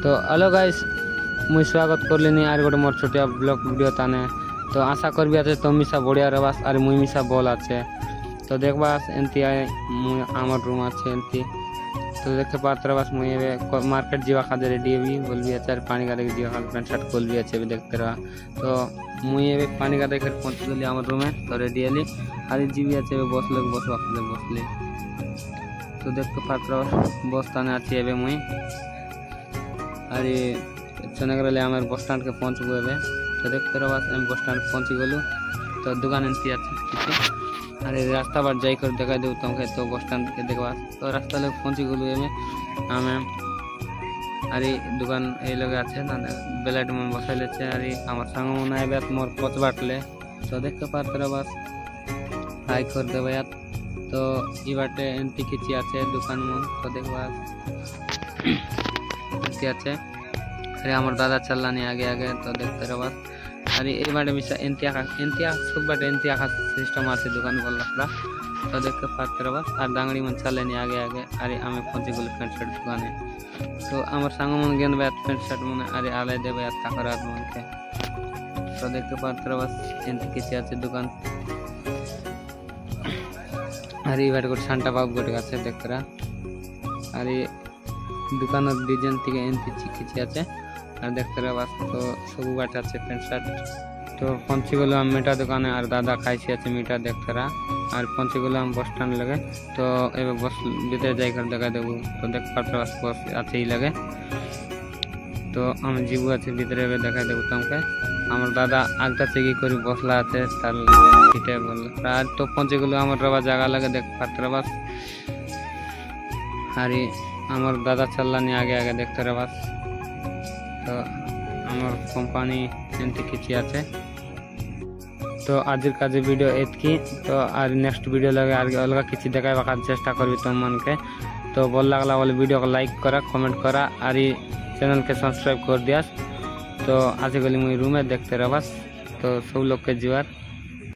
तो hello guys मुई स्वागत करलिनी आर गोटे मोर छोटिया ब्लॉग वीडियो ताने। तो आशा करबी आछे तो मिसा बढ़िया रहबास आर मुई मिसा बोल आछे। तो देखबास एंती आए मुई आमर रूम आछे एंती। तो देखते पात्र बस मुई एबे मार्केट जीवा खादे रेडी हेबी बोलबी आछे पानी गादे जीवा खादे पैंट शर्ट खोलबी आछे देखते रहा। तो मुई एबे पानी गादे कर पहुंच गेली आमर रूमे। तो रेडी हेली आर जीवी आछे बसले बसवा खादे बसली। तो देखते पात्र बस ताने आछी एबे मुई अरे चनगरले आम बस स्टैंड के पहुँच गए। तो देखते रहो बस स्टैंड पहुँची गलु। तो दुकान एमती अच्छे अरे रास्ता बार जाकर देखा दे तुमके। तो बस स्टैंड के देखवा तो रास्ता लगे पहुँची गलु एमें आम अरे दुकान ये लगे आछे ना बेलाइट मन बसाइले अरे आमार संग मन आए मोर पच बाटले। तो देखते पाते रहो बस हाई कर देव यार। तो ये बाटे एंटी किची आछे दुकान मन। तो देखवा अच्छे अरे हमार दादा चल नहीं आगे आगे। तो देखते रहो बस अरे ये बाटे मिसा एंतिया सब बाटे एंतिया का सिस्टम आछे दुकान बोल रखला। तो देखते पाते रहो बस और डांगड़ी मन चल नहीं आगे आगे अरे आमे पहुंची गल पैंट शर्ट दुकाने। तो हमार संग मन गेन बात पैंट शर्ट मन अरे आले देवे यार ताकर मन के। तो देखते पाते रहो बस एंती किसी आछे दुकान अरे ये बाटे गोटे शांता बाबू गोटे आछे देखते रहा अरे दुकान डिजाइन थी एंती किसी आछे और देखते रहो बस। तो सब बाटे आछे पैंट शर्ट। तो पहुंची गलो हम मीठा दुकाने और दादा खाइसी आछे मीठा देखते रहा और पहुंची गलो हम बस स्टैंड लगे। तो एबे बस भीतर जाकर देखा देबू। तो देख पात्र बस आछे ही लगे। तो हम जीवू आछे भीतर एबे देखा देबू तुमके। हमार दादा आगता चेकी करी बसला आछे तार सीटे बोल आज। तो पहुंची गलो हमार रवा जगह लगे देख पात्र बस अरे हमार दादा चलला नहीं आगे आगे देखते रहे बस। तो हमार कंपनी एमती किसी आछे। तो आज का वीडियो एतकी। तो आर नेक्स्ट वीडियो लगे आर अलग किसी देखाइबा चेष्टा करबी तुम मन के। तो भल लागला बोले वीडियो को लाइक करा कमेंट करा और चैनल के सब्सक्राइब कर दियास। तो आज गली मुई रूमे देखते रह बस। तो सब लोग के जुआर।